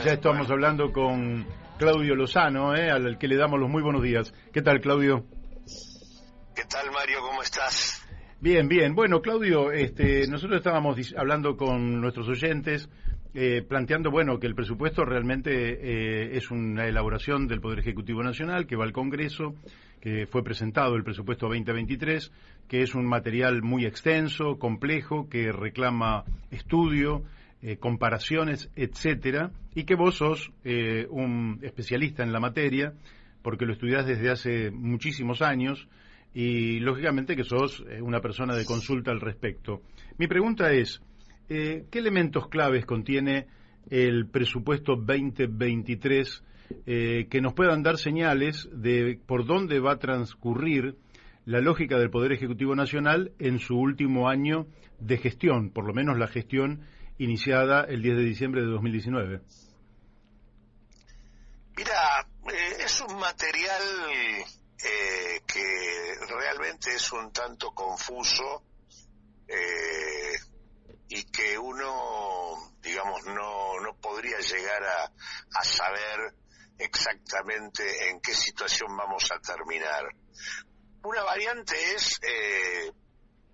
ya estamos hablando con Claudio Lozano, al que le damos los muy buenos días. ¿Qué tal, Claudio? ¿Qué tal, Mario? ¿Cómo estás? Bien, bien. Bueno, Claudio, nosotros estábamos hablando con nuestros oyentes, planteando, que el presupuesto realmente es una elaboración del Poder Ejecutivo Nacional que va al Congreso, que fue presentado el presupuesto 2023, que es un material muy extenso, complejo, que reclama estudio, comparaciones, etcétera, y que vos sos un especialista en la materia, porque lo estudiás desde hace muchísimos años, y lógicamente que sos una persona de consulta al respecto. Mi pregunta es, ¿qué elementos claves contiene el presupuesto 2023 que nos puedan dar señales de por dónde va a transcurrir la lógica del Poder Ejecutivo Nacional en su último año de gestión, por lo menos la gestión iniciada el 10 de diciembre de 2019? Mira, es un material que realmente es un tanto confuso y que uno, digamos, no podría llegar a saber exactamente en qué situación vamos a terminar. Una variante es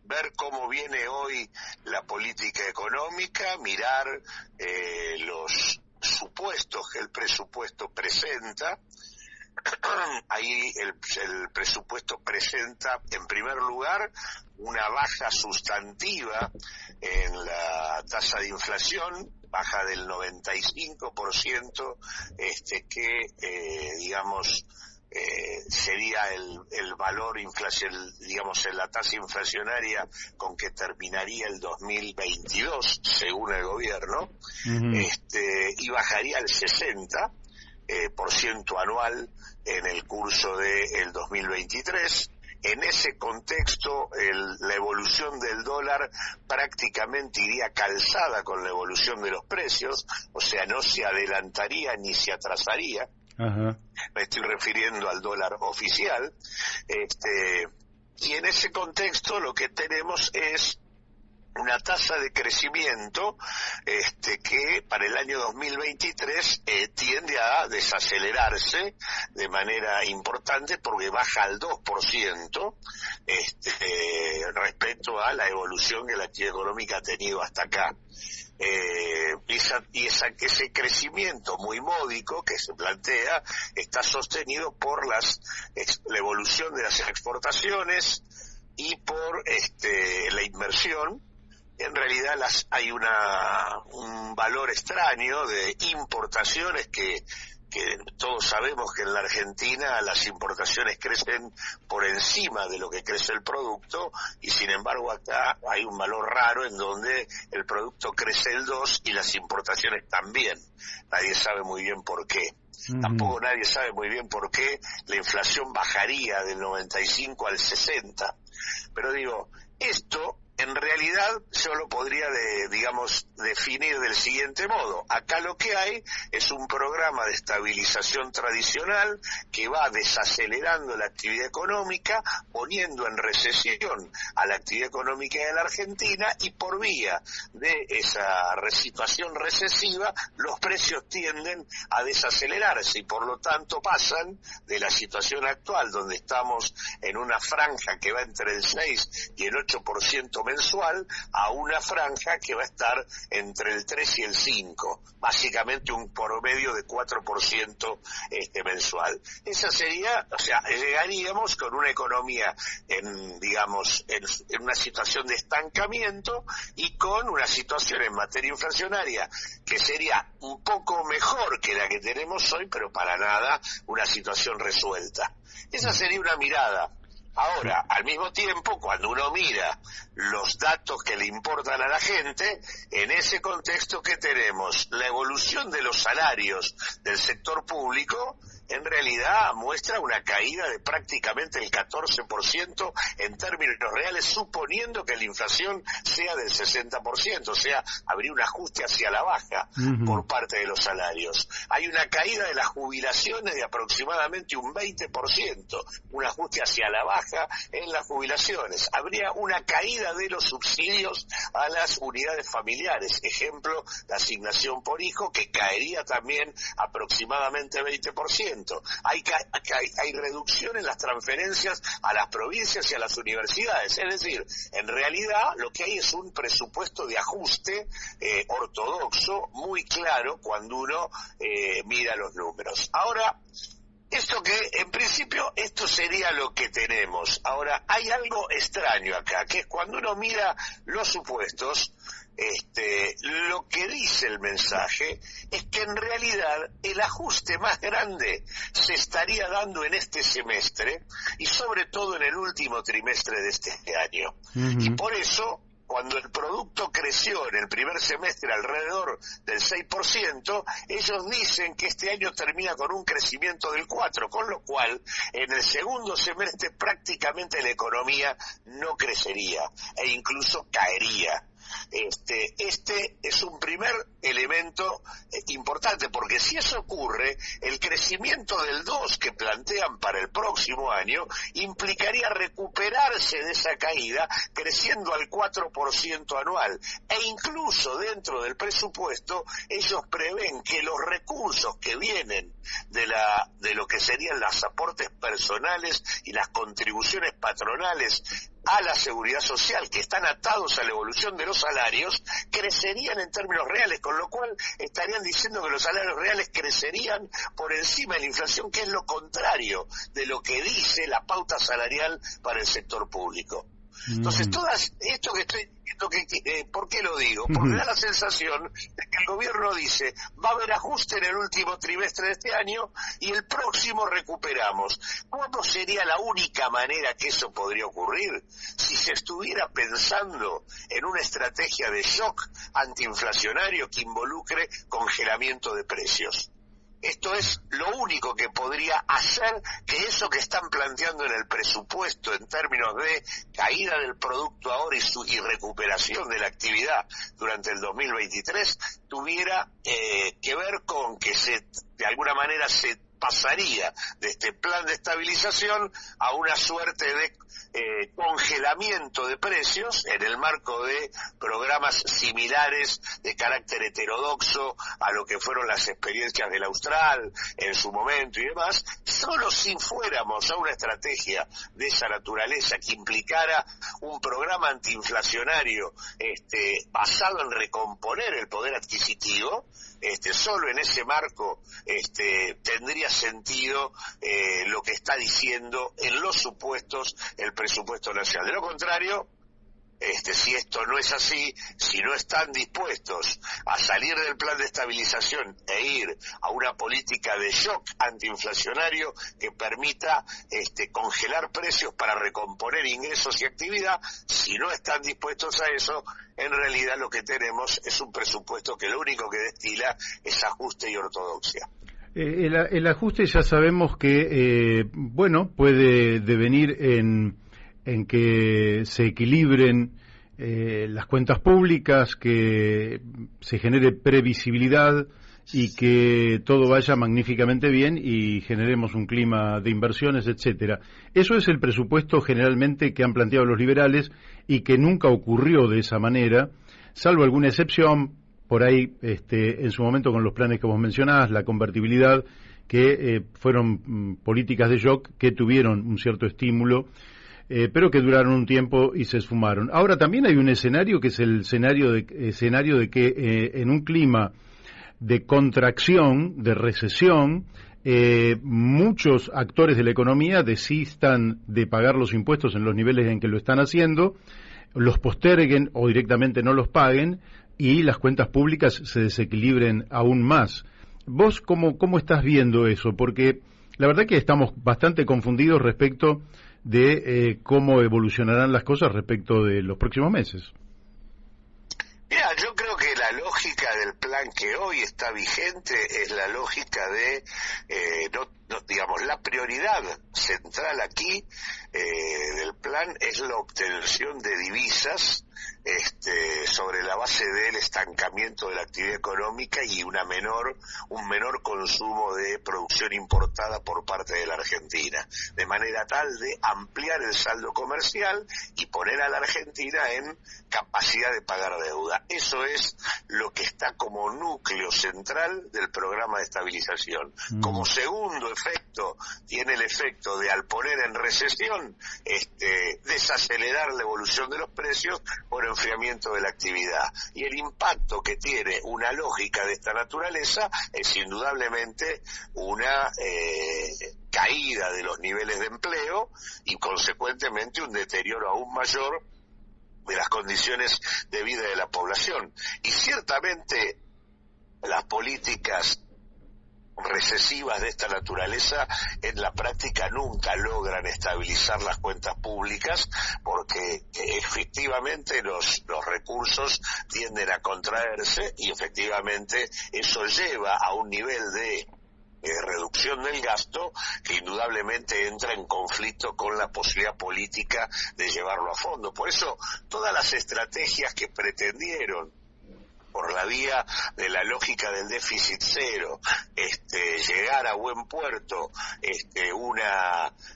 ver cómo viene hoy la política económica, mirar los supuestos que el presupuesto presenta. Ahí el presupuesto presenta, en primer lugar, una baja sustantiva en la tasa de inflación, baja del 95%, digamos, sería el valor digamos, en la tasa inflacionaria con que terminaría el 2022, según el gobierno, y bajaría al 60% anual en el curso del 2023. En ese contexto, la evolución del dólar prácticamente iría calzada con la evolución de los precios, o sea, no se adelantaría ni se atrasaría. Ajá. Me estoy refiriendo al dólar oficial. Y en ese contexto lo que tenemos es una tasa de crecimiento que para el año 2023 tiende a desacelerarse de manera importante porque baja al 2% respecto a la evolución que la actividad económica ha tenido hasta acá. Ese crecimiento muy módico que se plantea está sostenido por la evolución de las exportaciones y por la inversión. En realidad hay un valor extraño de importaciones que todos sabemos que en la Argentina las importaciones crecen por encima de lo que crece el producto, y sin embargo acá hay un valor raro en donde el producto crece el 2% y las importaciones también. Nadie sabe muy bien por qué. Tampoco nadie sabe muy bien por qué la inflación bajaría del 95 al 60. Pero digo, esto en realidad yo lo podría, definir del siguiente modo. Acá lo que hay es un programa de estabilización tradicional que va desacelerando la actividad económica, poniendo en recesión a la actividad económica de la Argentina, y por vía de esa situación recesiva los precios tienden a desacelerarse y por lo tanto pasan de la situación actual, donde estamos en una franja que va entre el 6 y el 8% mensual, a una franja que va a estar entre el 3 y el 5, básicamente un promedio de 4% mensual. Esa sería, llegaríamos con una economía en una situación de estancamiento y con una situación en materia inflacionaria que sería un poco mejor que la que tenemos hoy, pero para nada una situación resuelta. Esa sería una mirada. Ahora, al mismo tiempo, cuando uno mira los datos que le importan a la gente, en ese contexto que tenemos, la evolución de los salarios del sector público en realidad muestra una caída de prácticamente el 14% en términos reales, suponiendo que la inflación sea del 60%, o sea, habría un ajuste hacia la baja por parte de los salarios. Hay una caída de las jubilaciones de aproximadamente un 20%, un ajuste hacia la baja en las jubilaciones. Habría una caída de los subsidios a las unidades familiares, ejemplo, la asignación por hijo, que caería también aproximadamente 20%. Hay reducción en las transferencias a las provincias y a las universidades. Es decir, en realidad lo que hay es un presupuesto de ajuste ortodoxo, muy claro cuando uno mira los números. Ahora, esto que, en principio, esto sería lo que tenemos. Ahora, hay algo extraño acá, que es cuando uno mira los supuestos, lo que dice el mensaje es que en realidad el ajuste más grande se estaría dando en este semestre y sobre todo en el último trimestre de este año. Y por eso, cuando el producto creció en el primer semestre alrededor del 6%, ellos dicen que este año termina con un crecimiento del 4%, con lo cual en el segundo semestre prácticamente la economía no crecería e incluso caería. Este es un primer elemento importante, porque si eso ocurre, el crecimiento del 2% que plantean para el próximo año implicaría recuperarse de esa caída creciendo al 4% anual, e incluso dentro del presupuesto ellos prevén que los recursos que vienen de lo que serían los aportes personales y las contribuciones patronales a la seguridad social, que están atados a la evolución de los salarios, crecerían en términos reales, con lo cual estarían diciendo que los salarios reales crecerían por encima de la inflación, que es lo contrario de lo que dice la pauta salarial para el sector público. Entonces, ¿por qué lo digo? Porque da la sensación de que el gobierno dice, va a haber ajuste en el último trimestre de este año y el próximo recuperamos. ¿Cómo sería la única manera que eso podría ocurrir? Si se estuviera pensando en una estrategia de shock antiinflacionario que involucre congelamiento de precios. Esto es lo único que podría hacer que eso que están planteando en el presupuesto en términos de caída del producto ahora y recuperación de la actividad durante el 2023 tuviera que ver con que de alguna manera se pasaría de este plan de estabilización a una suerte de congelamiento de precios en el marco de programas similares de carácter heterodoxo a lo que fueron las experiencias del Austral en su momento y demás. Solo si fuéramos a una estrategia de esa naturaleza que implicara un programa antiinflacionario basado en recomponer el poder adquisitivo, solo en ese marco tendría sentido lo que está diciendo en los supuestos el presupuesto nacional. De lo contrario, si esto no es así, si no están dispuestos a salir del plan de estabilización e ir a una política de shock antiinflacionario que permita congelar precios para recomponer ingresos y actividad, si no están dispuestos a eso, en realidad lo que tenemos es un presupuesto que lo único que destila es ajuste y ortodoxia. El ajuste ya sabemos que, puede devenir en que se equilibren las cuentas públicas, que se genere previsibilidad y que todo vaya magníficamente bien y generemos un clima de inversiones, etcétera. Eso es el presupuesto generalmente que han planteado los liberales y que nunca ocurrió de esa manera, salvo alguna excepción, por ahí en su momento con los planes que vos mencionás, la convertibilidad, que fueron políticas de shock que tuvieron un cierto estímulo, pero que duraron un tiempo y se esfumaron. Ahora también hay un escenario que es el escenario de que en un clima de contracción, de recesión, muchos actores de la economía desistan de pagar los impuestos en los niveles en que lo están haciendo, los posterguen o directamente no los paguen y las cuentas públicas se desequilibren aún más. ¿Vos cómo estás viendo eso? Porque la verdad que estamos bastante confundidos respecto de cómo evolucionarán las cosas respecto de los próximos meses. Mira, yo creo que la lógica lógica del plan que hoy está vigente es la lógica de, digamos, la prioridad central aquí del plan es la obtención de divisas sobre la base del estancamiento de la actividad económica y un menor consumo de producción importada por parte de la Argentina, de manera tal de ampliar el saldo comercial y poner a la Argentina en capacidad de pagar deuda. Eso es lo que está como núcleo central del programa de estabilización. Como segundo efecto, tiene el efecto de, al poner en recesión, desacelerar la evolución de los precios por enfriamiento de la actividad. Y el impacto que tiene una lógica de esta naturaleza es indudablemente una caída de los niveles de empleo y consecuentemente un deterioro aún mayor de las condiciones de vida de la población. Y ciertamente las políticas recesivas de esta naturaleza en la práctica nunca logran estabilizar las cuentas públicas porque efectivamente los recursos tienden a contraerse y efectivamente eso lleva a un nivel de reducción del gasto que indudablemente entra en conflicto con la posibilidad política de llevarlo a fondo. Por eso todas las estrategias que pretendieron por la vía de la lógica del déficit cero, llegar a buen puerto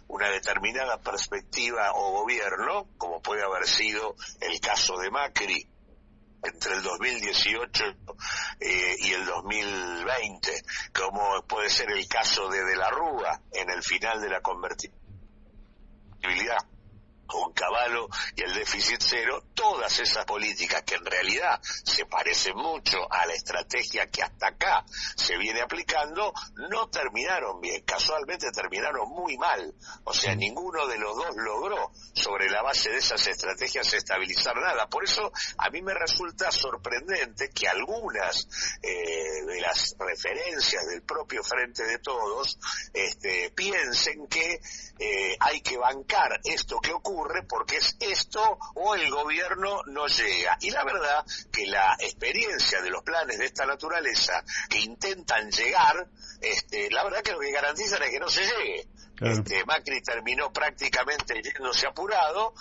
una determinada perspectiva o gobierno, como puede haber sido el caso de Macri entre el 2018 y el 2020, como puede ser el caso de la Rúa en el final de la convertibilidad con Cavallo y el déficit cero, todas esas políticas que en realidad se parecen mucho a la estrategia que hasta acá se viene aplicando, no terminaron bien, casualmente terminaron muy mal. O sea, ninguno de los dos logró sobre la base de esas estrategias estabilizar nada. Por eso a mí me resulta sorprendente que algunas de las referencias del propio Frente de Todos piensen que hay que bancar esto que ocurre porque es esto o el gobierno no llega. Y la verdad que la experiencia de los planes de esta naturaleza que intentan llegar, la verdad que lo que garantizan es que no se llegue. Claro. Macri terminó prácticamente yéndose apurado,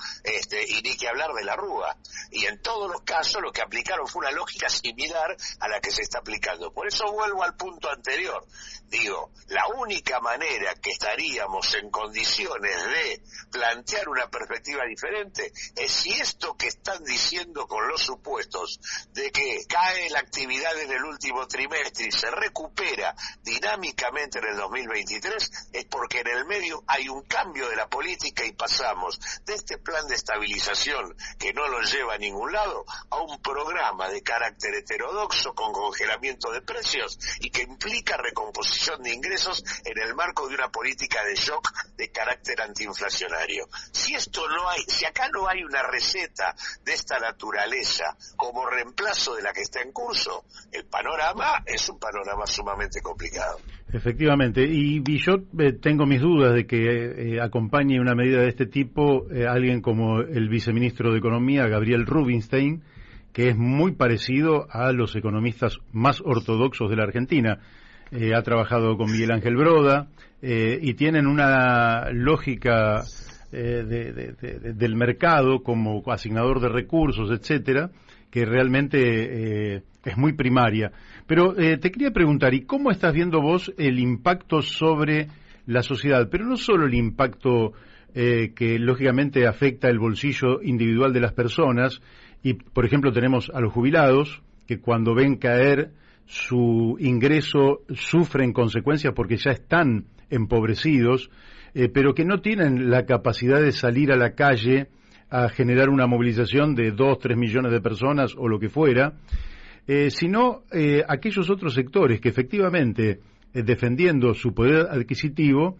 y ni que hablar de la Rúa. Y en todos los casos lo que aplicaron fue una lógica similar a la que se está aplicando. Por eso vuelvo al punto anterior. Digo, la única manera que estaríamos en condiciones de plantear una perspectiva diferente es si esto que están diciendo con los supuestos de que cae la actividad en el último trimestre y se recupera dinámicamente en el 2023, es porque en el medio hay un cambio de la política y pasamos de este plan de estabilización que no lo lleva a ningún lado a un programa de carácter heterodoxo con congelamiento de precios y que implica recomposición de ingresos en el marco de una política de shock de carácter antiinflacionario. Si acá no hay una receta de esta naturaleza como reemplazo de la que está en curso, el panorama es un panorama sumamente complicado. Efectivamente, y yo tengo mis dudas de que acompañe una medida de este tipo alguien como el viceministro de Economía, Gabriel Rubinstein, que es muy parecido a los economistas más ortodoxos de la Argentina. Ha trabajado con Miguel Ángel Broda y tienen una lógica del mercado como asignador de recursos, etcétera, que realmente es muy primaria. Pero te quería preguntar, ¿y cómo estás viendo vos el impacto sobre la sociedad? Pero no solo el impacto que lógicamente afecta el bolsillo individual de las personas, y por ejemplo tenemos a los jubilados que cuando ven caer su ingreso sufren consecuencias porque ya están empobrecidos, pero que no tienen la capacidad de salir a la calle a generar una movilización de 2-3 millones de personas o lo que fuera, sino aquellos otros sectores que efectivamente, defendiendo su poder adquisitivo,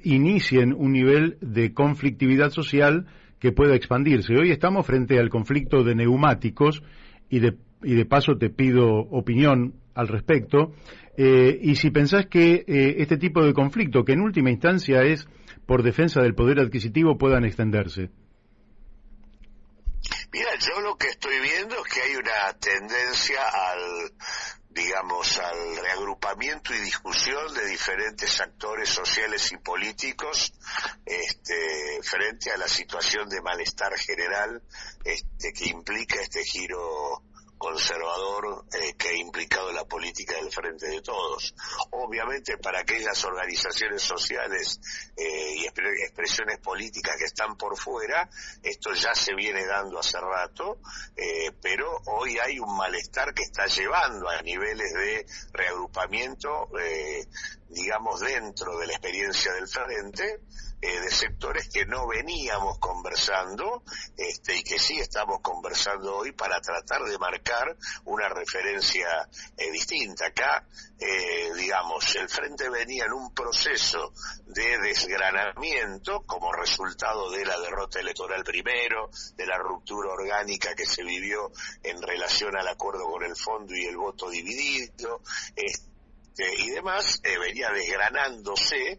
inicien un nivel de conflictividad social que pueda expandirse. Hoy estamos frente al conflicto de neumáticos y de paso te pido opinión al respecto, y si pensás que este tipo de conflicto, que en última instancia es por defensa del poder adquisitivo, puedan extenderse. Mira, Yo lo que estoy viendo es que hay una tendencia al reagrupamiento y discusión de diferentes actores sociales y políticos frente a la situación de malestar general que implica este giro conservador que ha implicado la política del Frente de Todos. Obviamente para aquellas organizaciones sociales y expresiones políticas que están por fuera, esto ya se viene dando hace rato, pero hoy hay un malestar que está llevando a niveles de reagrupamiento, dentro de la experiencia del Frente, de sectores que no veníamos conversando y que sí estamos conversando hoy para tratar de marcar una referencia distinta. Acá, el Frente venía en un proceso de desgranamiento como resultado de la derrota electoral primero, de la ruptura orgánica que se vivió en relación al acuerdo con el fondo y el voto dividido, y demás, venía desgranándose,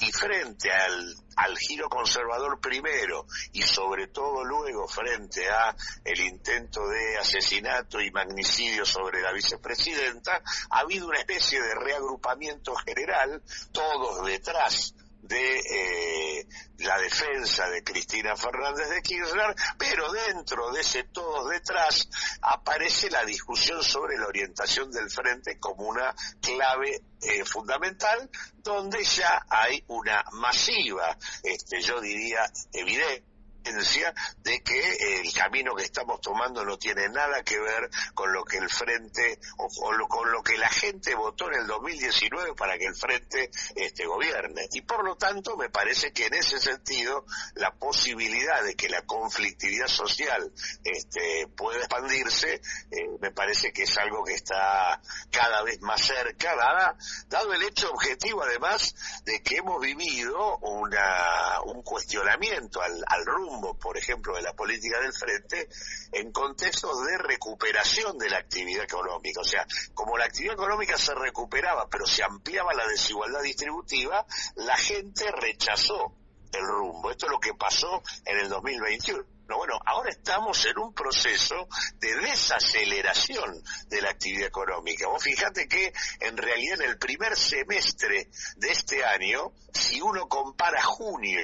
y frente al giro conservador primero y sobre todo luego frente a el intento de asesinato y magnicidio sobre la vicepresidenta, ha habido una especie de reagrupamiento general, todos detrás de la defensa de Cristina Fernández de Kirchner, pero dentro de ese todos detrás aparece la discusión sobre la orientación del Frente como una clave fundamental, donde ya hay una masiva, yo diría evidente, de que el camino que estamos tomando no tiene nada que ver con lo que el Frente con lo que la gente votó en el 2019 para que el Frente gobierne, y por lo tanto me parece que en ese sentido la posibilidad de que la conflictividad social pueda expandirse me parece que es algo que está cada vez más cerca, dado el hecho objetivo además de que hemos vivido un cuestionamiento al rumbo, por ejemplo, de la política del Frente en contextos de recuperación de la actividad económica. O sea, como la actividad económica se recuperaba, pero se ampliaba la desigualdad distributiva, la gente rechazó el rumbo. Esto es lo que pasó en el 2021. Bueno, ahora estamos en un proceso de desaceleración de la actividad económica. Vos fíjate que en realidad en el primer semestre de este año, si uno compara junio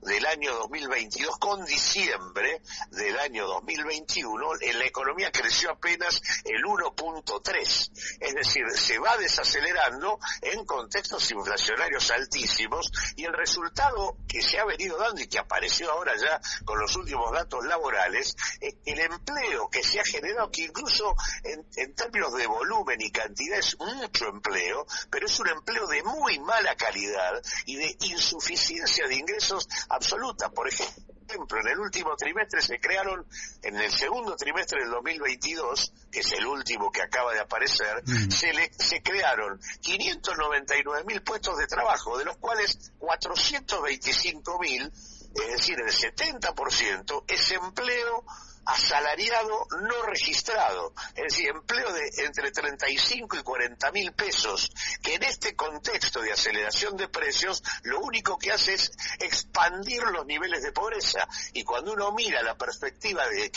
del año 2022 con diciembre del año 2021, la economía creció apenas el 1.3, es decir, se va desacelerando en contextos inflacionarios altísimos, y el resultado que se ha venido dando y que apareció ahora ya con los últimos datos laborales, el empleo que se ha generado, que incluso en términos de volumen y cantidad es mucho empleo, pero es un empleo de muy mala calidad y de insuficiencia de ingresos absoluta. Por ejemplo, en el último trimestre en el segundo trimestre del 2022, que es el último que acaba de aparecer, se crearon 599.000 puestos de trabajo, de los cuales 425.000, es decir, el 70%, es empleo asalariado no registrado, es decir, empleo de entre 35 y 40.000 pesos, que en este contexto de aceleración de precios lo único que hace es expandir los niveles de pobreza. Y cuando uno mira la perspectiva de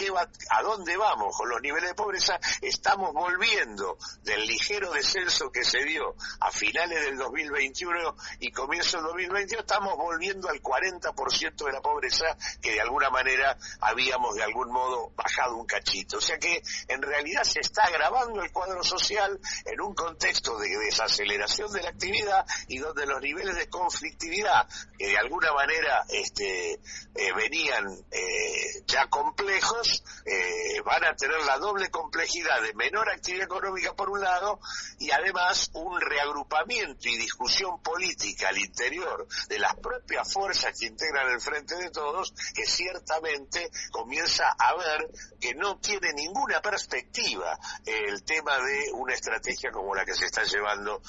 a dónde vamos con los niveles de pobreza, estamos volviendo del ligero descenso que se dio a finales del 2021 y comienzo del 2022, estamos volviendo al 40% de la pobreza que de alguna manera habíamos de algún modo bajado un cachito. O sea que en realidad se está agravando el cuadro social en un contexto de desaceleración de la actividad y donde los niveles de conflictividad que de alguna manera venían ya complejos, van a tener la doble complejidad de menor actividad económica por un lado, y además un reagrupamiento y discusión política al interior de las propias fuerzas que integran el Frente de Todos, que ciertamente comienza a ver que no tiene ninguna perspectiva el tema de una estrategia como la que se está llevando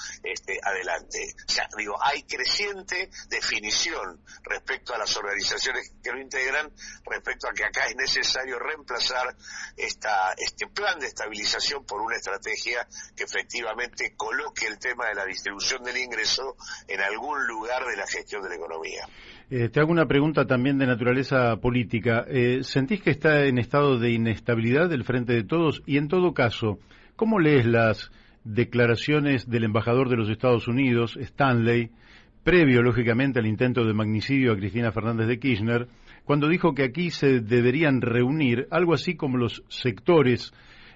adelante. O sea, hay creciente definición respecto a las organizaciones que lo integran, respecto a que acá es necesario reemplazar este plan de estabilización por una estrategia que efectivamente coloque el tema de la distribución del ingreso en algún lugar de la gestión de la economía. Te hago una pregunta también de naturaleza política. ¿Sentís que está en estado de inestabilidad el Frente de Todos? Y en todo caso, ¿cómo lees las declaraciones del embajador de los Estados Unidos, Stanley, previo, lógicamente, al intento de magnicidio a Cristina Fernández de Kirchner, cuando dijo que aquí se deberían reunir algo así como los sectores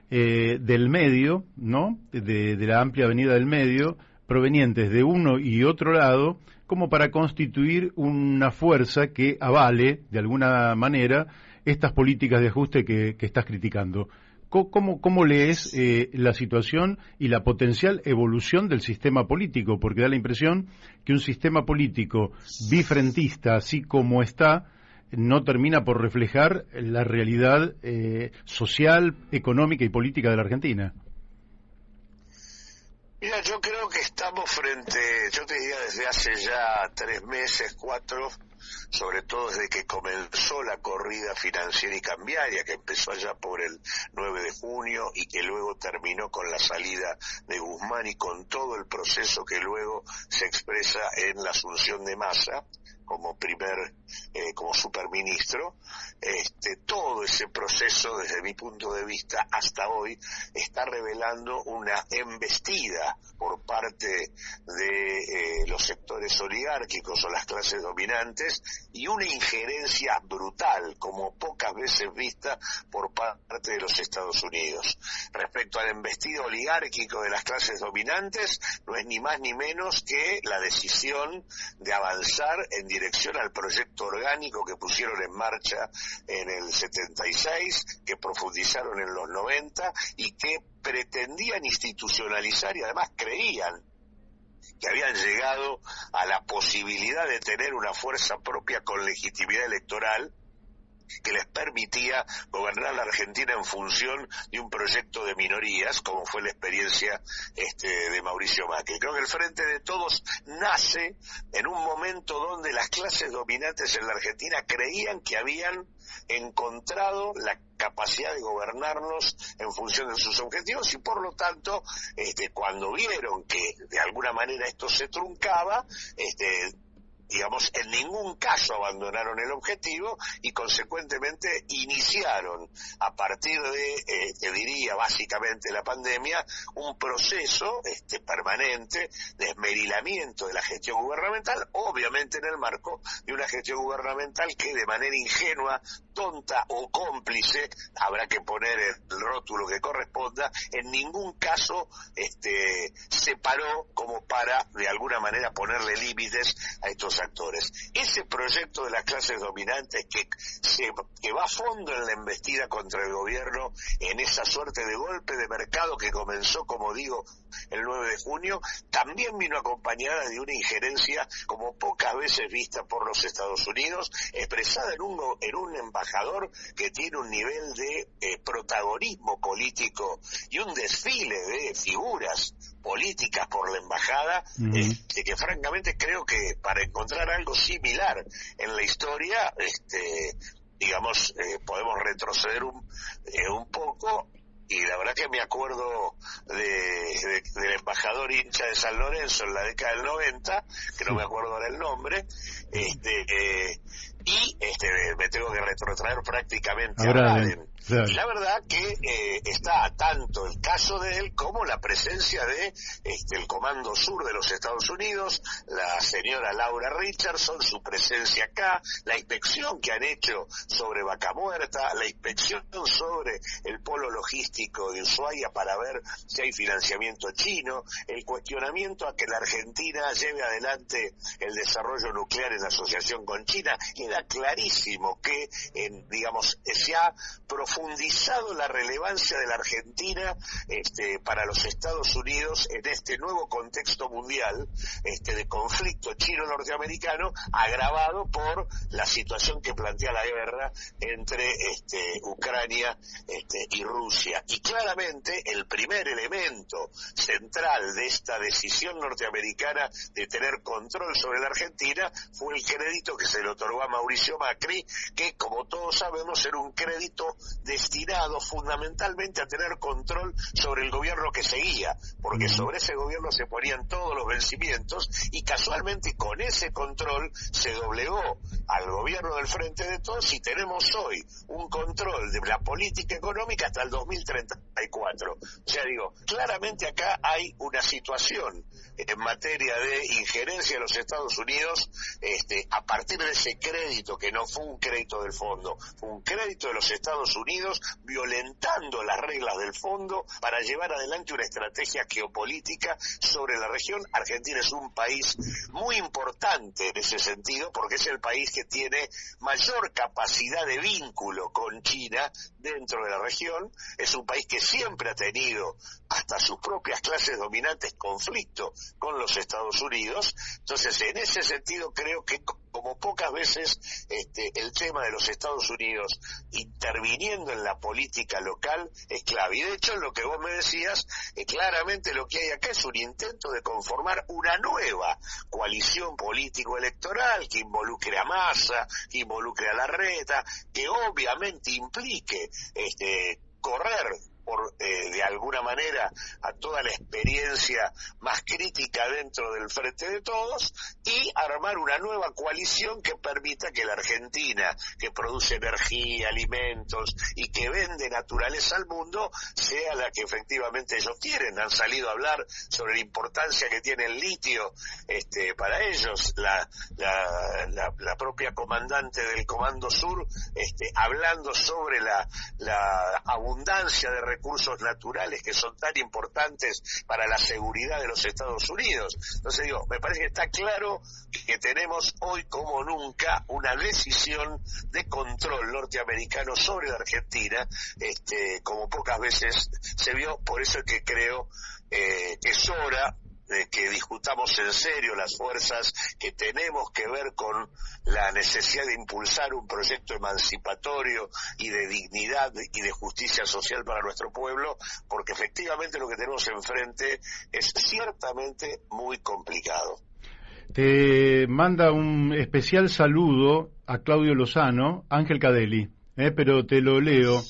del medio, ¿no?, de la amplia avenida del medio, provenientes de uno y otro lado, como para constituir una fuerza que avale, de alguna manera, estas políticas de ajuste que estás criticando? ¿Cómo lees la situación y la potencial evolución del sistema político? Porque da la impresión que un sistema político bifrentista, así como está, no termina por reflejar la realidad social, económica y política de la Argentina. Mira, yo creo que estamos frente, yo te diría desde hace ya 3 meses, 4, sobre todo desde que comenzó la corrida financiera y cambiaria, que empezó allá por el 9 de junio y que luego terminó con la salida de Guzmán y con todo el proceso que luego se expresa en la asunción de Massa como como superministro. Todo ese proceso, desde mi punto de vista hasta hoy, está revelando una embestida por parte de los sectores oligárquicos o las clases dominantes y una injerencia brutal, como pocas veces vista por parte de los Estados Unidos. Respecto al embestido oligárquico de las clases dominantes, no es ni más ni menos que la decisión de avanzar en dirección al proyecto orgánico que pusieron en marcha en el 76, que profundizaron en los 90 y que pretendían institucionalizar y además creían que habían llegado a la posibilidad de tener una fuerza propia con legitimidad electoral que les permitía gobernar la Argentina en función de un proyecto de minorías, como fue la experiencia de Mauricio Macri. Creo que el Frente de Todos nace en un momento donde las clases dominantes en la Argentina creían que habían encontrado la capacidad de gobernarnos en función de sus objetivos y por lo tanto cuando vieron que de alguna manera esto se truncaba, digamos, en ningún caso abandonaron el objetivo y consecuentemente iniciaron, a partir de, te diría, básicamente la pandemia, un proceso permanente de esmerilamiento de la gestión gubernamental, obviamente en el marco de una gestión gubernamental que de manera ingenua, tonta o cómplice, habrá que poner el rótulo que corresponda, en ningún caso se paró como para, de alguna manera, ponerle límites a estos actores. Ese proyecto de las clases dominantes que va a fondo en la embestida contra el gobierno, en esa suerte de golpe de mercado que comenzó, como digo, el 9 de junio, también vino acompañada de una injerencia como pocas veces vista por los Estados Unidos, expresada en un embajador que tiene un nivel de protagonismo político y un desfile de figuras políticas por la embajada, que francamente creo que para encontrar algo similar en la historia, digamos, podemos retroceder un poco. Y la verdad que me acuerdo del embajador hincha de San Lorenzo en la década del 90, que no me acuerdo ahora el nombre, y me tengo que retrotraer prácticamente a Baden. Claro. Y la verdad que está tanto el caso de él como la presencia de el Comando Sur de los Estados Unidos, la señora Laura Richardson, su presencia acá, la inspección que han hecho sobre Vaca Muerta, la inspección sobre el polo logístico de Ushuaia para ver si hay financiamiento chino, el cuestionamiento a que la Argentina lleve adelante el desarrollo nuclear en asociación con China. Queda clarísimo que, digamos, se ha profundizado la relevancia de la Argentina para los Estados Unidos en este nuevo contexto mundial de conflicto chino-norteamericano, agravado por la situación que plantea la guerra entre Ucrania y Rusia. Y claramente el primer elemento central de esta decisión norteamericana de tener control sobre la Argentina fue el crédito que se le otorgó a Mauricio Mauricio Macri, que como todos sabemos era un crédito destinado fundamentalmente a tener control sobre el gobierno que seguía, porque sobre ese gobierno se ponían todos los vencimientos y casualmente con ese control se doblegó al gobierno del Frente de Todos y tenemos hoy un control de la política económica hasta el 2034. O sea, digo, claramente acá hay una situación en materia de injerencia de los Estados Unidos a partir de ese crédito que no fue un crédito del fondo, fue un crédito de los Estados Unidos violentando las reglas del fondo para llevar adelante una estrategia geopolítica sobre la región. Argentina es un país muy importante en ese sentido porque es el país que tiene mayor capacidad de vínculo con China dentro de la región, es un país que siempre ha tenido hasta sus propias clases dominantes conflicto con los Estados Unidos. Entonces, en ese sentido creo que como pocas veces el tema de los Estados Unidos interviniendo en la política local es clave. Y de hecho, en lo que vos me decías, claramente lo que hay acá es un intento de conformar una nueva coalición político-electoral que involucre a Massa, que involucre a Larreta, que obviamente implique correr por de alguna manera a toda la experiencia más crítica dentro del Frente de Todos y armar una nueva coalición que permita que la Argentina, que produce energía, alimentos y que vende naturaleza al mundo, sea la que efectivamente ellos quieren. Han salido a hablar sobre la importancia que tiene el litio para ellos, la propia comandante del Comando Sur hablando sobre la abundancia de recursos naturales que son tan importantes para la seguridad de los Estados Unidos. Entonces digo, me parece que está claro que tenemos hoy como nunca una decisión de control norteamericano sobre la Argentina, como pocas veces se vio. Por eso es que creo que es hora de que discutamos en serio las fuerzas que tenemos que ver con la necesidad de impulsar un proyecto emancipatorio y de dignidad y de justicia social para nuestro pueblo, porque efectivamente lo que tenemos enfrente es ciertamente muy complicado. Te manda un especial saludo a Claudio Lozano, Ángel Cadelli, pero te lo leo.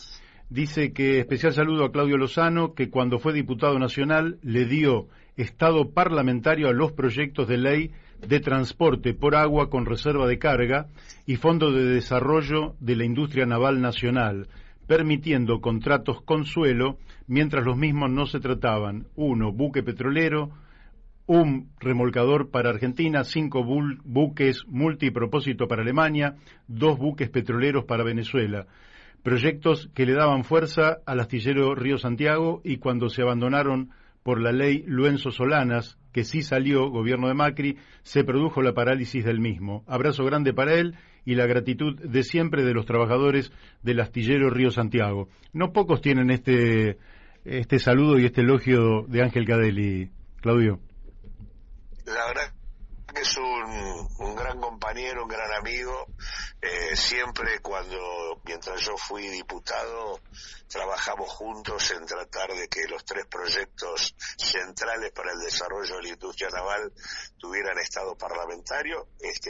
Dice que especial saludo a Claudio Lozano, que cuando fue diputado nacional le dio estado parlamentario a los proyectos de ley de transporte por agua con reserva de carga y Fondo de Desarrollo de la Industria Naval Nacional, permitiendo contratos consuelo mientras los mismos no se trataban. 1 buque petrolero, un remolcador para Argentina, 5 buques multipropósito para Alemania, 2 buques petroleros para Venezuela. Proyectos que le daban fuerza al astillero Río Santiago y cuando se abandonaron por la ley Luenzo Solanas, que sí salió, gobierno de Macri, se produjo la parálisis del mismo. Abrazo grande para él y la gratitud de siempre de los trabajadores del astillero Río Santiago. No pocos tienen este saludo y este elogio de Ángel Cadelli, Claudio. La verdad que es un gran compañero, un gran amigo. Siempre mientras yo fui diputado, trabajamos juntos en tratar de que los 3 proyectos centrales para el desarrollo de la industria naval tuvieran estado parlamentario.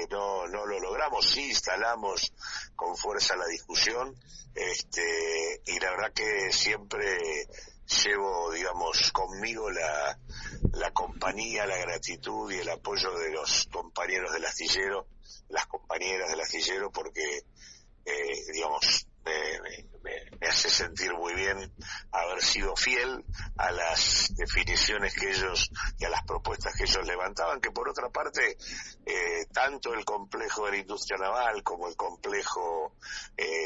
No lo logramos, sí instalamos con fuerza la discusión, y la verdad que siempre llevo, digamos, conmigo la compañía, la gratitud y el apoyo de los compañeros del astillero, las compañeras del astillero, porque, digamos, me hace sentir muy bien haber sido fiel a las definiciones que ellos y a las propuestas que ellos levantaban, que por otra parte tanto el complejo de la industria naval como el complejo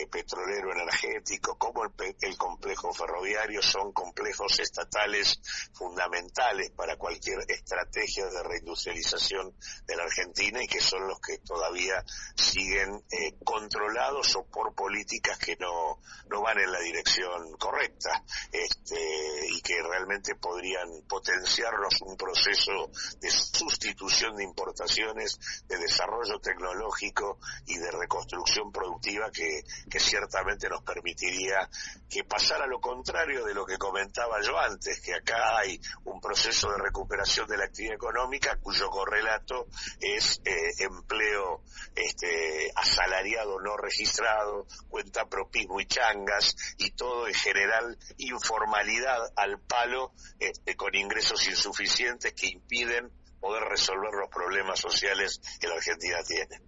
petrolero energético como el complejo ferroviario son complejos estatales fundamentales para cualquier estrategia de reindustrialización de la Argentina y que son los que todavía siguen controlados o por políticas que no van en la dirección correcta, y que realmente podrían potenciarnos un proceso de sustitución de importaciones, de desarrollo tecnológico y de reconstrucción productiva que ciertamente nos permitiría que pasara lo contrario de lo que comentaba yo antes, que acá hay un proceso de recuperación de la actividad económica cuyo correlato es empleo asalariado no registrado, cuentapropismo y changas, y todo en general informalidad al palo, con ingresos insuficientes que impiden poder resolver los problemas sociales que la Argentina tiene.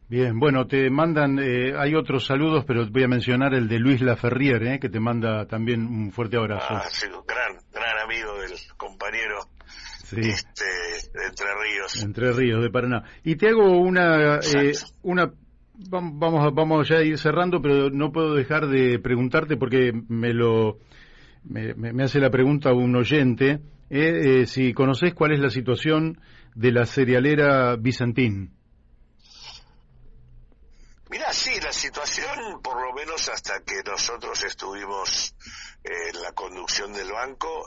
Bien, bueno, te mandan, hay otros saludos, pero voy a mencionar el de Luis Laferrier, que te manda también un fuerte abrazo. Sí, gran amigo del compañero. Sí. De Entre Ríos. Entre Ríos, de Paraná. Y te hago una vamos ya a ir cerrando, pero no puedo dejar de preguntarte porque me hace la pregunta un oyente, si conocés cuál es la situación de la cerealera Vicentín. Mirá, sí, la situación, por lo menos hasta que nosotros estuvimos en la conducción del banco,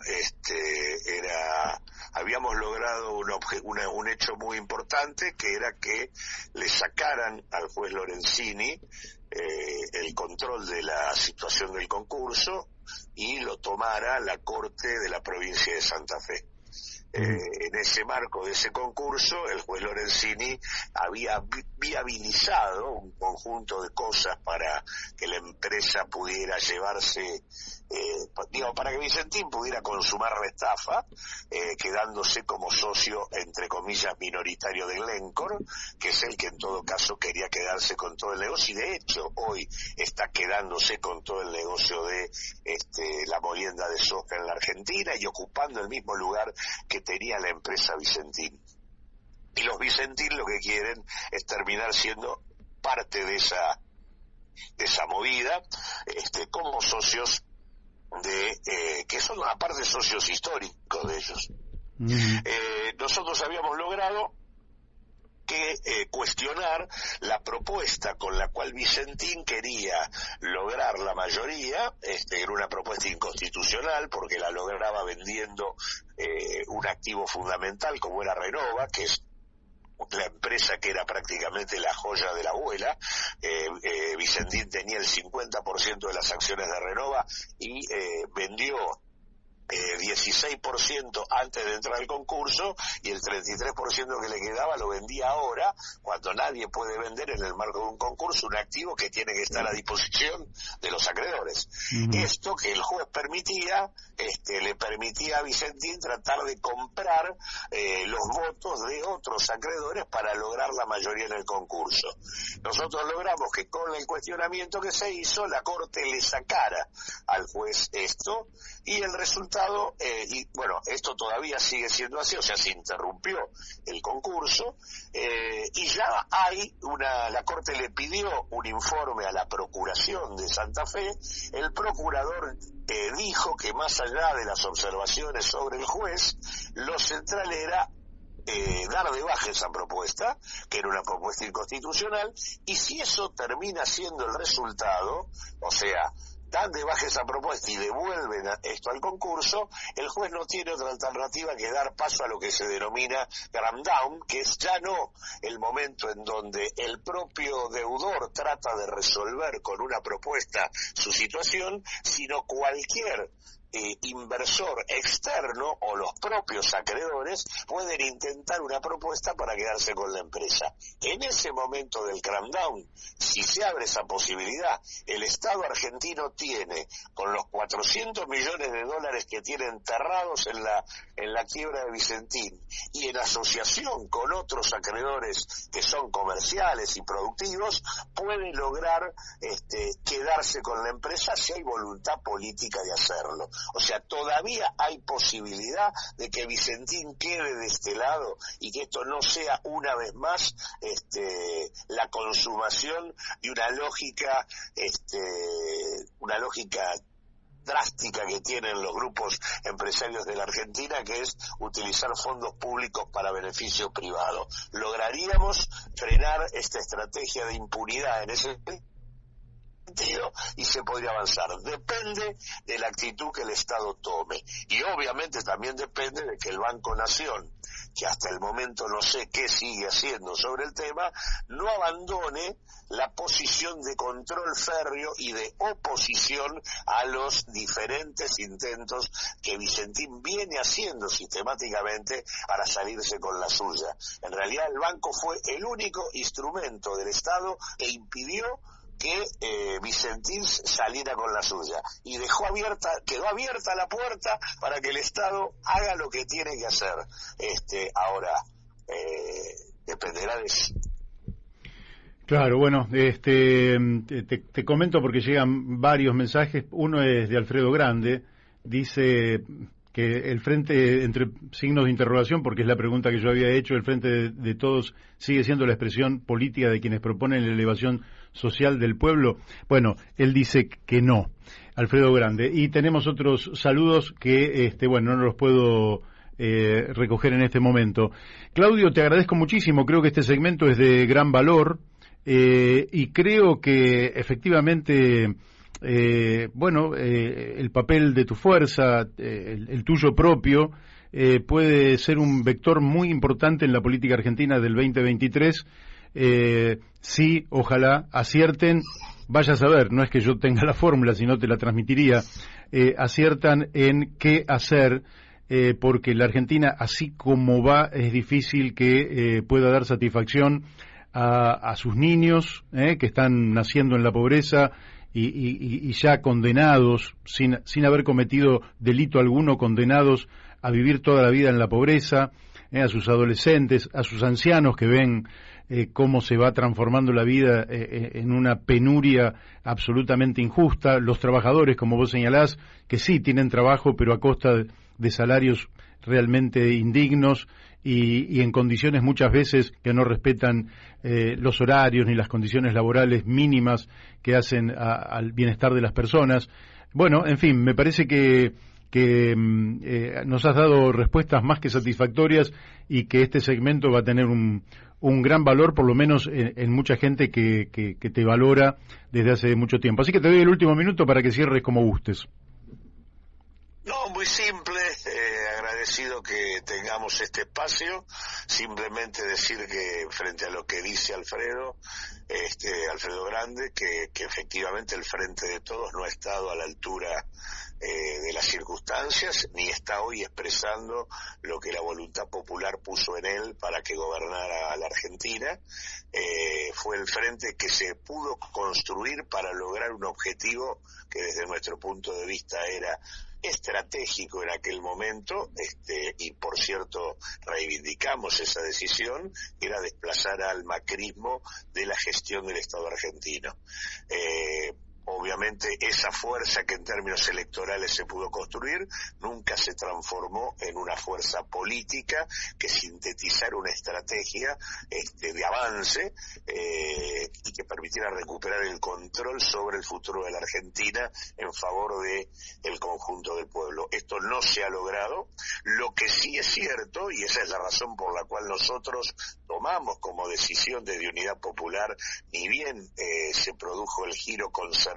habíamos logrado un hecho muy importante, que era que le sacaran al juez Lorenzini el control de la situación del concurso y lo tomara la Corte de la provincia de Santa Fe. En ese marco de ese concurso, el juez Lorenzini había viabilizado un conjunto de cosas para que la empresa pudiera llevarse, para que Vicentín pudiera consumar la estafa, quedándose como socio, entre comillas, minoritario de Glencore, que es el que en todo caso quería quedarse con todo el negocio, y de hecho hoy está quedándose con todo el negocio de la molienda de soja en la Argentina y ocupando el mismo lugar que tenía la empresa Vicentín. Y los Vicentín lo que quieren es terminar siendo parte de esa movida, como socios que son aparte socios históricos de ellos. Nosotros habíamos logrado cuestionar la propuesta con la cual Vicentín quería lograr la mayoría, era una propuesta inconstitucional porque la lograba vendiendo un activo fundamental como era Renova, que es la empresa que era prácticamente la joya de la abuela. Vicentín tenía el 50% de las acciones de Renova y vendió 16% antes de entrar al concurso, y el 33% que le quedaba lo vendía ahora, cuando nadie puede vender en el marco de un concurso un activo que tiene que estar a disposición de los acreedores. Esto que el juez permitía, le permitía a Vicentín tratar de comprar los votos de otros acreedores para lograr la mayoría en el concurso. Nosotros logramos que con el cuestionamiento que se hizo, la Corte le sacara al juez esto, y el resultado, esto todavía sigue siendo así, o sea, se interrumpió el concurso, y ya la Corte le pidió un informe a la Procuración de Santa Fe. El procurador dijo que más allá de las observaciones sobre el juez, lo central era dar de baja esa propuesta, que era una propuesta inconstitucional, y si eso termina siendo el resultado, o sea, dan de baja esa propuesta y devuelven esto al concurso, el juez no tiene otra alternativa que dar paso a lo que se denomina gram down, que es ya no el momento en donde el propio deudor trata de resolver con una propuesta su situación, sino cualquier inversor externo o los propios acreedores pueden intentar una propuesta para quedarse con la empresa. En ese momento del cram down, si se abre esa posibilidad, el Estado argentino tiene, con los 400 millones de dólares que tiene enterrados en la quiebra de Vicentín, y en asociación con otros acreedores que son comerciales y productivos, puede lograr quedarse con la empresa si hay voluntad política de hacerlo. O sea, todavía hay posibilidad de que Vicentín quede de este lado y que esto no sea una vez más la consumación de una lógica drástica que tienen los grupos empresarios de la Argentina, que es utilizar fondos públicos para beneficio privado. ¿Lograríamos frenar esta estrategia de impunidad en ese y se podría avanzar. Depende de la actitud que el Estado tome, y obviamente también depende de que el Banco Nación, que hasta el momento no sé qué sigue haciendo sobre el tema, no abandone la posición de control férreo y de oposición a los diferentes intentos que Vicentín viene haciendo sistemáticamente para salirse con la suya. En realidad el banco fue el único instrumento del Estado que impidió que Vicentín saliera con la suya, y quedó abierta la puerta para que el Estado haga lo que tiene que hacer. Ahora dependerá de eso. Claro, bueno, te comento porque llegan varios mensajes. Uno es de Alfredo Grande, dice que el frente, entre signos de interrogación, porque es la pregunta que yo había hecho, el frente de todos sigue siendo la expresión política de quienes proponen la elevación social del pueblo. Bueno, él dice que no, Alfredo Grande. Y tenemos otros saludos que, no los puedo recoger en este momento. Claudio, te agradezco muchísimo, creo que este segmento es de gran valor, y creo que efectivamente el papel de tu fuerza, el tuyo propio, puede ser un vector muy importante en la política argentina del 2023. Sí, ojalá acierten, vaya a saber, no es que yo tenga la fórmula, sino te la transmitiría, aciertan en qué hacer, porque la Argentina, así como va, es difícil que pueda dar satisfacción a sus niños que están naciendo en la pobreza y ya condenados, sin haber cometido delito alguno, condenados a vivir toda la vida en la pobreza, a sus adolescentes, a sus ancianos que ven cómo se va transformando la vida en una penuria absolutamente injusta, los trabajadores, como vos señalás, que sí tienen trabajo, pero a costa de salarios realmente indignos y en condiciones muchas veces que no respetan los horarios ni las condiciones laborales mínimas que hacen al bienestar de las personas. Bueno, en fin, me parece que nos has dado respuestas más que satisfactorias y que este segmento va a tener un gran valor, por lo menos en mucha gente que te valora desde hace mucho tiempo. Así que te doy el último minuto para que cierres como gustes. No, muy simple, agradecido que tengamos este espacio, simplemente decir que frente a lo que dice Alfredo Grande, que efectivamente el Frente de Todos no ha estado a la altura de las circunstancias, ni está hoy expresando lo que la voluntad popular puso en él para que gobernara a la Argentina. Fue el frente que se pudo construir para lograr un objetivo que desde nuestro punto de vista era estratégico en aquel momento, y por cierto reivindicamos esa decisión, era desplazar al macrismo de la gestión del Estado argentino. Obviamente esa fuerza que en términos electorales se pudo construir nunca se transformó en una fuerza política que sintetizara una estrategia de avance y que permitiera recuperar el control sobre el futuro de la Argentina en favor de el conjunto del pueblo. Esto no se ha logrado. Lo que sí es cierto, y esa es la razón por la cual nosotros tomamos como decisión de Unidad Popular, ni bien se produjo el giro conservador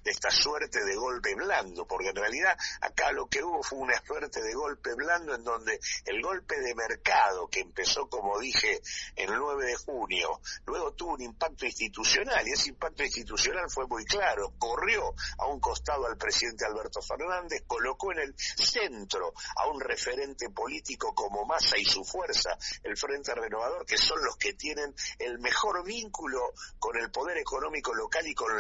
de esta suerte de golpe blando, porque en realidad acá lo que hubo fue una suerte de golpe blando en donde el golpe de mercado que empezó, como dije, el 9 de junio, luego tuvo un impacto institucional, y ese impacto institucional fue muy claro, corrió a un costado al presidente Alberto Fernández, colocó en el centro a un referente político como Massa y su fuerza, el Frente Renovador, que son los que tienen el mejor vínculo con el poder económico local y con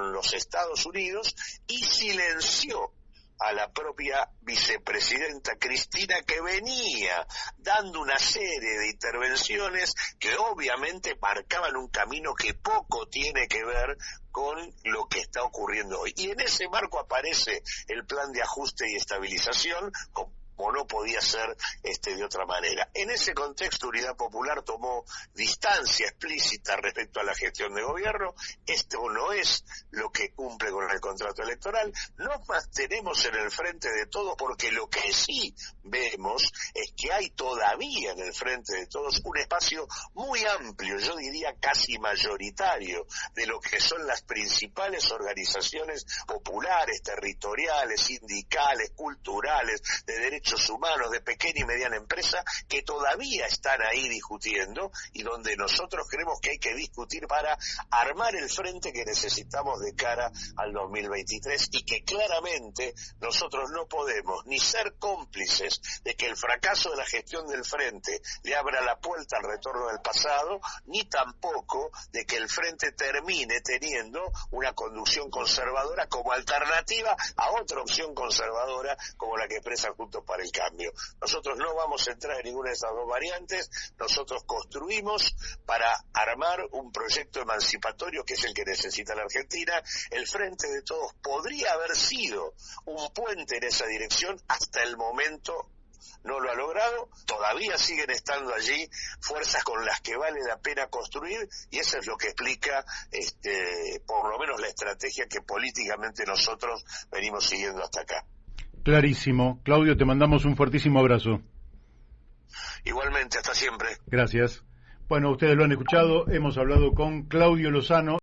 los Estados Unidos, y silenció a la propia vicepresidenta Cristina, que venía dando una serie de intervenciones que obviamente marcaban un camino que poco tiene que ver con lo que está ocurriendo hoy. Y en ese marco aparece el plan de ajuste y estabilización, como no podía ser de otra manera. En ese contexto, Unidad Popular tomó distancia explícita respecto a la gestión de gobierno. Esto no es lo que cumple con el contrato electoral. Nos mantenemos en el Frente de Todos porque lo que sí vemos es que hay todavía en el Frente de Todos un espacio muy amplio, yo diría casi mayoritario, de lo que son las principales organizaciones populares, territoriales, sindicales, culturales, de derechos humanos, de pequeña y mediana empresa, que todavía están ahí discutiendo y donde nosotros creemos que hay que discutir para armar el frente que necesitamos de cara al 2023 y que claramente nosotros no podemos ni ser cómplices de que el fracaso de la gestión del frente le abra la puerta al retorno del pasado, ni tampoco de que el frente termine teniendo una conducción conservadora como alternativa a otra opción conservadora como la que expresa Juntos para el Cambio. Nosotros no vamos a entrar en ninguna de esas dos variantes, nosotros construimos para armar un proyecto emancipatorio que es el que necesita la Argentina. El Frente de Todos podría haber sido un puente en esa dirección, hasta el momento no lo ha logrado, todavía siguen estando allí fuerzas con las que vale la pena construir y eso es lo que explica por lo menos la estrategia que políticamente nosotros venimos siguiendo hasta acá. Clarísimo. Claudio, te mandamos un fuertísimo abrazo. Igualmente, hasta siempre. Gracias. Bueno, ustedes lo han escuchado, hemos hablado con Claudio Lozano.